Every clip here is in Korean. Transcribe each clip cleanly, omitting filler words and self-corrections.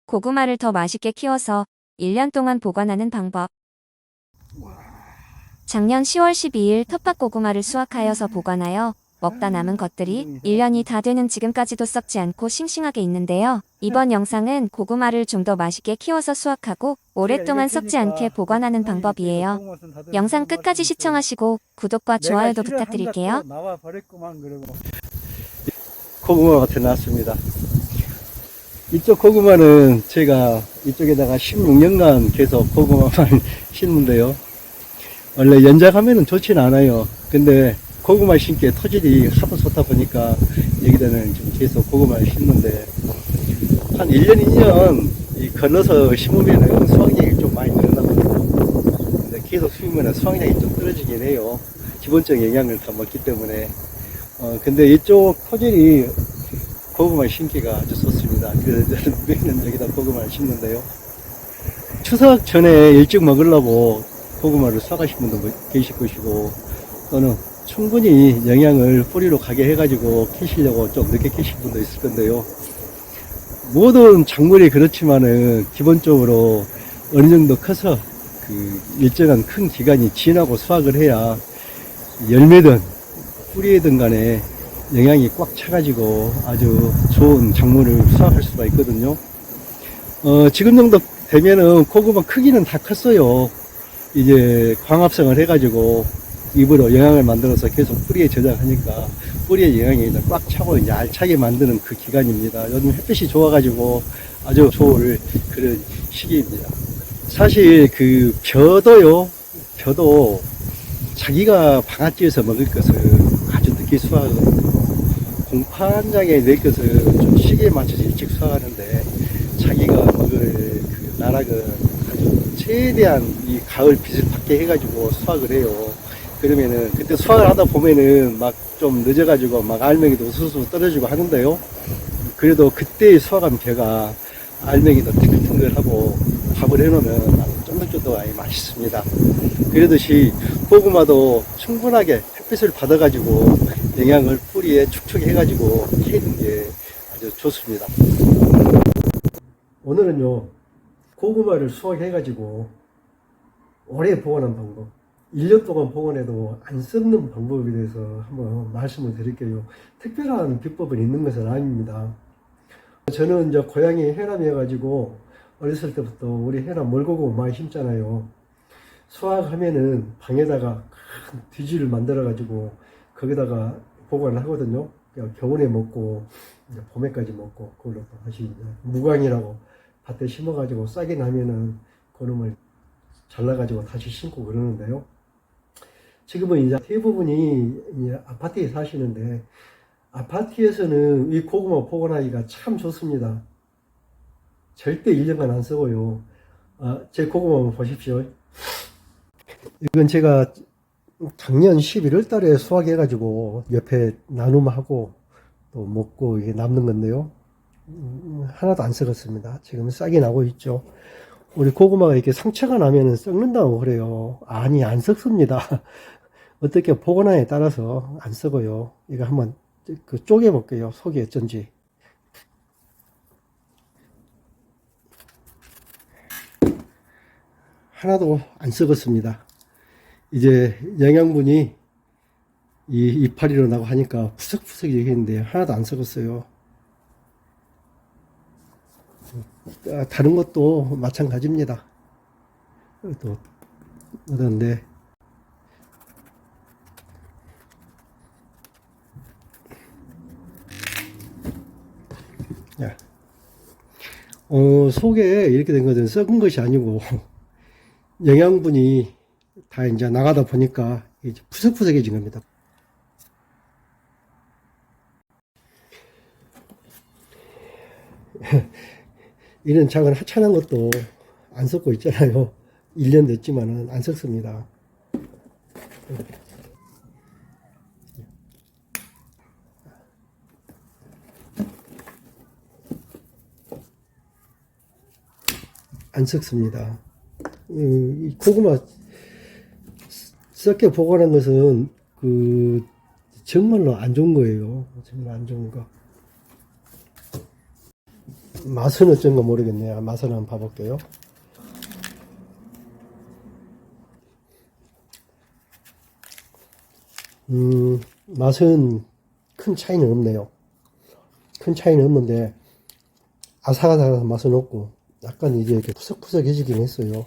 고구마를 더 맛있게 키워서 1년 동안 보관하는 방법. 작년 10월 12일 텃밭 고구마를 수확하여서 보관하여 먹다 남은 것들이 1년이 다 되는 지금까지도 썩지 않고 싱싱하게 있는데요. 이번 영상은 고구마를 좀 더 맛있게 키워서 수확하고 오랫동안 썩지 않게 보관하는 방법이에요. 영상 끝까지 시청하시고 구독과 좋아요도 부탁드릴게요. 고구마가 나왔습니다. 이쪽 고구마는 제가 이쪽에다가 16년간 계속 고구마만 심는데요. 원래 연작하면은 좋진 않아요. 근데 고구마 심기에 토질이 하도 좋다 보니까 여기다는 좀 계속 고구마를 심는데 한 1년, 2년 걸러서 심으면은 수확량이 좀 많이 늘어나거든요. 근데 계속 심으면 수확량이 좀 떨어지긴 해요. 기본적 영양을 다 먹기 때문에. 근데 이쪽 토질이 고구마 심기가 아주 좋습니다. 그래서 저는 매년 여기다 고구마를 심는데요. 추석 전에 일찍 먹으려고 고구마를 사가신 분도 계실 것이고, 또는 충분히 영양을 뿌리로 가게 해가지고 키시려고 좀 늦게 키신 분도 있을 건데요. 모든 작물이 그렇지만은 기본적으로 어느 정도 커서 일정한 큰 기간이 지나고 수확을 해야 열매든 뿌리든 간에 영양이 꽉 차가지고 아주 좋은 작물을 수확할 수가 있거든요. 지금 정도 되면은 고구마 크기는 다 컸어요. 이제 광합성을 해가지고 입으로 영양을 만들어서 계속 뿌리에 저장하니까 뿌리에 영양이 꽉 차고 이제 알차게 만드는 그 기간입니다. 요즘 햇빛이 좋아가지고 아주 좋을 그런 시기입니다. 사실 벼도 자기가 방아찌에서 먹을 것을 아주 늦게 수확하거든요. 공판장에 낼 것을 좀 시기에 맞춰서 일찍 수확하는데 자기가 먹을 나락은 아주 최대한 이 가을 빛을 받게 해가지고 수확을 해요. 그러면은 그때 수확을 하다 보면은 막 좀 늦어가지고 막 알맹이도 우수수 떨어지고 하는데요. 그래도 그때 수확한 벼가 알맹이도 탱글탱글하고 밥을 해놓으면 쫀득쫀득하게 맛있습니다. 그러듯이 고구마도 충분하게 햇빛을 받아가지고 영양을 뿌리에 축적해가지고 캐는 게 아주 좋습니다. 오늘은요, 고구마를 수확해가지고 오래 보관한 방법, 1년 동안 보관해도 안 썩는 방법에 대해서 한번 말씀을 드릴게요. 특별한 비법은 있는 것은 아닙니다. 저는 이제 고향이 해남이어가지고 어렸을 때부터 우리 해남 멀고구마 많이 심잖아요. 수확하면은 방에다가 큰 뒤지를 만들어가지고 거기다가 보관을 하거든요. 겨울에 먹고 이제 봄에까지 먹고 그걸로 또 다시 무광이라고 밭에 심어가지고 싹이 나면은 그놈을 잘라가지고 다시 심고 그러는데요. 지금은 이제 대부분이 이제 아파트에 사시는데 아파트에서는 이 고구마 보관하기가 참 좋습니다. 절대 1년간 안 썩어요. 제 고구마 한번 보십시오. 이건 제가 작년 11월 달에 수확해가지고 옆에 나눔하고 또 먹고 이게 남는 건데요. 하나도 안 썩었습니다. 지금 싹이 나고 있죠. 우리 고구마가 이렇게 상처가 나면은 썩는다고 그래요. 아니, 안 썩습니다. 어떻게 보관하에 따라서 안 썩어요. 이거 한번 쪼개 볼게요. 속이 어쩐지. 하나도 안 썩었습니다. 이제 영양분이 이 이파리로 나고 하니까 푸석푸석 얘기했는데 하나도 안 썩었어요. 다른 것도 마찬가지입니다. 또 그런데 속에 이렇게 된 것은 썩은 것이 아니고 영양분이 다 이제 나가다 보니까 이제 푸석푸석해진 겁니다. 이런 작은 하찮은 것도 안 썩고 있잖아요. 1년 됐지만은 안 썩습니다. 안 썩습니다. 이 고구마 썩게 보관한 것은 정말로 안 좋은 거예요. 정말 안 좋은 거. 맛은 어쩐가 모르겠네요. 맛을 한번 봐볼게요. 맛은 큰 차이는 없네요. 큰 차이는 없는데 아삭아삭한 맛은 없고 약간 이제 이렇게 푸석푸석해지긴 했어요.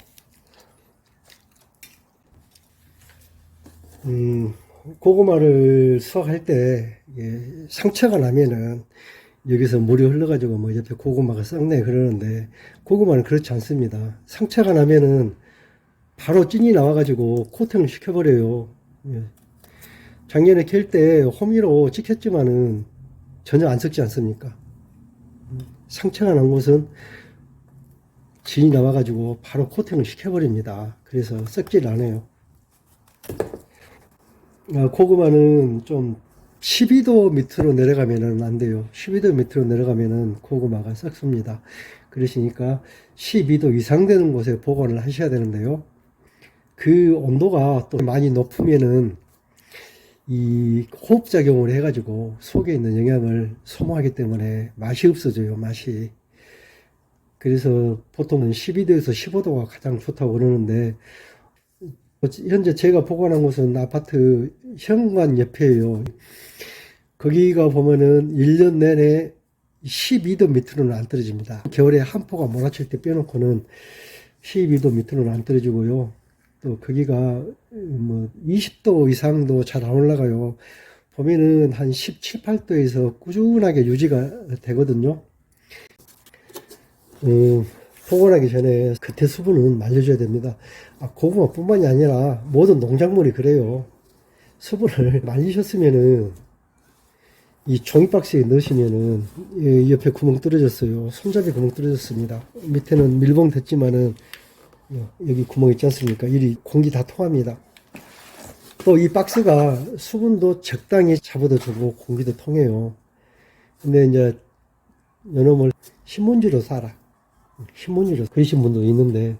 고구마를 수확할 때 상처가 나면은 여기서 물이 흘러가지고 뭐 옆에 고구마가 썩네 그러는데 고구마는 그렇지 않습니다. 상처가 나면은 바로 찐이 나와가지고 코팅을 시켜버려요. 예. 작년에 캘 때 호미로 찍혔지만은 전혀 안 썩지 않습니까? 상처가 난 곳은 진이 나와가지고 바로 코팅을 시켜버립니다. 그래서 썩질 않아요. 고구마는 좀 12도 밑으로 내려가면은 안 돼요. 12도 밑으로 내려가면은 고구마가 썩습니다. 그러시니까 12도 이상 되는 곳에 보관을 하셔야 되는데요. 그 온도가 또 많이 높으면은 이 호흡작용을 해가지고 속에 있는 영양을 소모하기 때문에 맛이 없어져요, 맛이. 그래서 보통은 12도에서 15도가 가장 좋다고 그러는데, 현재 제가 보관한 곳은 아파트 현관 옆이에요. 거기가 보면은 1년 내내 12도 밑으로는 안 떨어집니다. 겨울에 한 포가 몰아칠 때 빼놓고는 12도 밑으로는 안 떨어지고요. 또 거기가 뭐 20도 이상도 잘 안 올라가요. 보면은 한 17, 18도에서 꾸준하게 유지가 되거든요. 보관하기 전에 겉에 수분은 말려줘야 됩니다. 고구마뿐만이 아니라 모든 농작물이 그래요. 수분을 말리셨으면은 이 종이박스에 넣으시면은 옆에 구멍 뚫어졌어요. 손잡이 구멍 뚫어졌습니다. 밑에는 밀봉 됐지만은 여기 구멍 있지 않습니까? 이 공기 다 통합니다. 또 이 박스가 수분도 적당히 잡아다주고 공기도 통해요. 근데 이제 요놈을 신문지로 사라. 신문지로 그리신 분도 있는데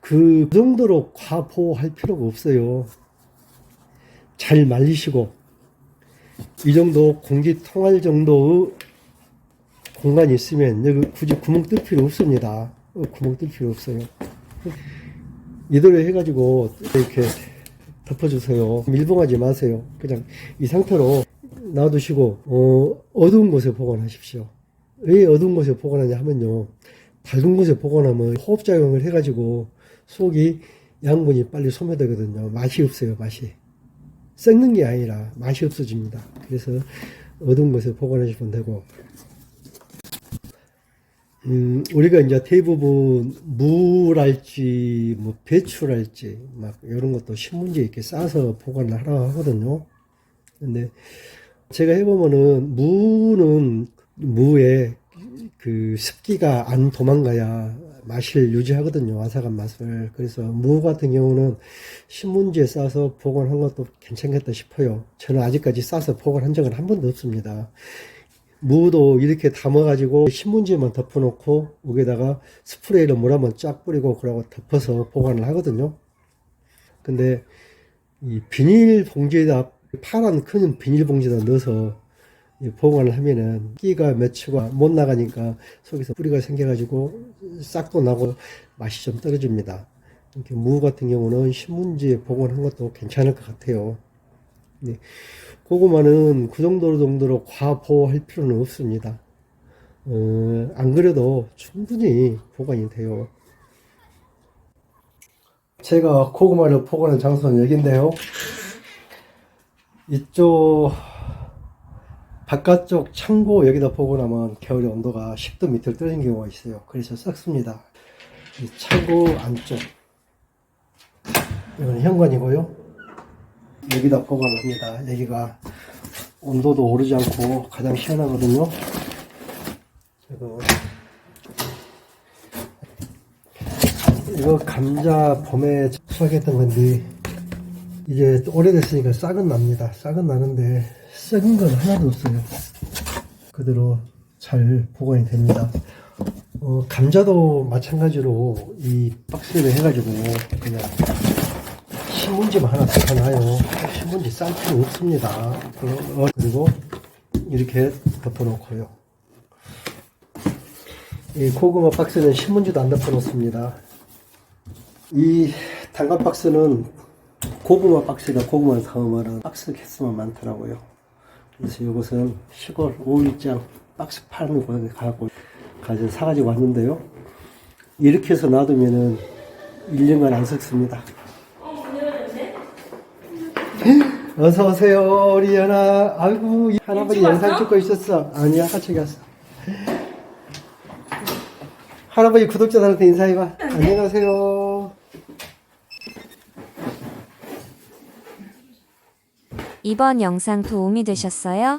그 정도로 과보호할 필요가 없어요. 잘 말리시고 이 정도 공기 통할 정도의 공간이 있으면 여기 굳이 구멍 뚫을 필요 없습니다. 구멍 뚫을 필요 없어요. 이대로 해가지고 이렇게 덮어주세요. 밀봉하지 마세요. 그냥 이 상태로 놔두시고 어두운 곳에 보관하십시오. 왜 어두운 곳에 보관하냐 하면요, 밝은 곳에 보관하면 호흡작용을 해가지고 속이 양분이 빨리 소모되거든요. 맛이 없어요. 맛이 썩는 게 아니라 맛이 없어집니다. 그래서 어두운 곳에 보관하시면 되고, 우리가 이제 대부분 무랄지, 뭐 배추랄지, 막 이런 것도 신문지에 이렇게 싸서 보관을 하라고 하거든요. 근데 제가 해보면은 무에 그 습기가 안 도망가야 맛을 유지하거든요. 아삭한 맛을. 그래서 무 같은 경우는 신문지에 싸서 보관한 것도 괜찮겠다 싶어요. 저는 아직까지 싸서 보관한 적은 한 번도 없습니다. 무도 이렇게 담아가지고 신문지에만 덮어놓고 여기다가 스프레이로 물 한번 쫙 뿌리고 그러고 덮어서 보관을 하거든요. 근데 이 비닐봉지에다, 파란 큰 비닐봉지에다 넣어서 보관을 하면은 끼가 맺히고 못 나가니까 속에서 뿌리가 생겨가지고 싹도 나고 맛이 좀 떨어집니다. 이렇게 무 같은 경우는 신문지에 보관한 것도 괜찮을 것 같아요. 네. 고구마는 그 정도로 과보호할 필요는 없습니다. 안 그래도 충분히 보관이 돼요. 제가 고구마를 보관한 장소는 여기인데요. 이쪽 바깥쪽 창고 여기다 보관하면 겨울에 온도가 10도 밑으로 떨어지는 경우가 있어요. 그래서 썩습니다. 이 창고 안쪽, 이건 현관이고요. 여기다 보관을 합니다. 여기가 온도도 오르지 않고 가장 시원하거든요. 이거 감자 봄에 수확했던 건데 이제 오래됐으니까 싹은 납니다. 싹은 나는데 썩은 건 하나도 없어요. 그대로 잘 보관이 됩니다. 감자도 마찬가지로 이 박스를 해가지고 그냥 신문지만 하나 덮어놔요. 신문지 쌀 필요 없습니다. 그리고 이렇게 덮어놓고요. 이 고구마 박스는 신문지도 안 덮어놓습니다. 이 단감 박스는 고구마 박스가 고구마 사오면 박스 개수만 많더라고요. 그래서 이것은 시골 5일장 박스 파는 곳에 가서 사가지고 왔는데요. 이렇게 해서 놔두면은 1년간 안 썩습니다. 어서 오세요, 우리 연아. 아이고, 할아버지 영상 찍고 있었어. 아니야, 같이 갔어. 할아버지 구독자들한테 인사해봐. 안녕하세요. 이번 영상 도움이 되셨어요?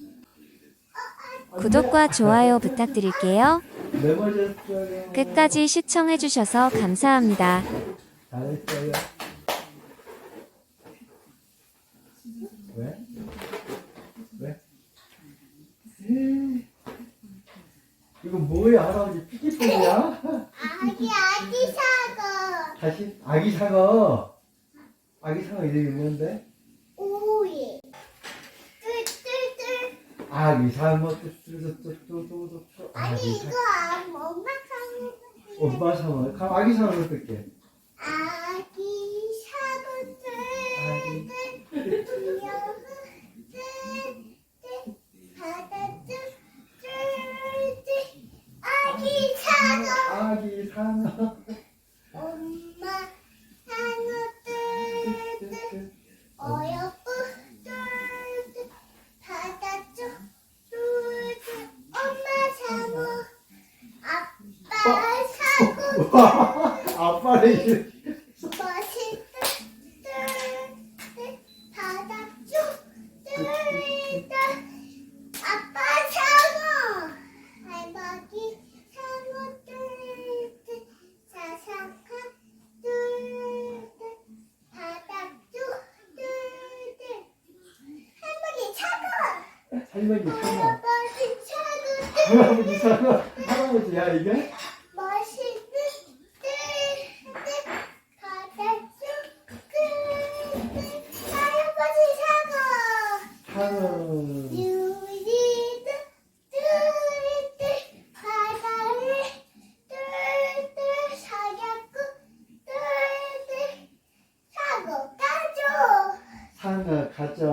구독과 좋아요 부탁드릴게요. 넘어졌어요. 끝까지 시청해주셔서 감사합니다. 잘했어요. 왜? 왜? 이거 뭐야, 할아버지? 피기통이야? 아기 사과 다시 아기 사과. 아기 사과 이름이 뭔데? 오이 뜰뜰뜰 아기 사과. 아니 이거 엄마 사과 엄마 사과. 그럼 아기 사과 어떨게? 아기 사과 뜰뜰 귀여워 뜰뜰 바다 뜰뜰 아기 사과 아기 사과. 엄마 사과 뜰뜰 어여쁘 뜰뜰 바다 뜰뜰 엄마 사과 아빠 사과 아빠를 이제 멋있다 뜰뜰 바다 뜰뜰 아빠 사과 할머니 사과 뜰뜰 사사카 뜰뜰 바다 뜰뜰 할머니 사과 할머니 사과. 할아버지 사과 할아버지 사과. 할아버지야 이게? 멋있는 뜰뜰 바다 뜰뜰 할아버지 사과 사과. 유리도 뜰뜰 바다를 뜰뜰 사냥꾼 뜰뜰 사과 가져 사과 가져.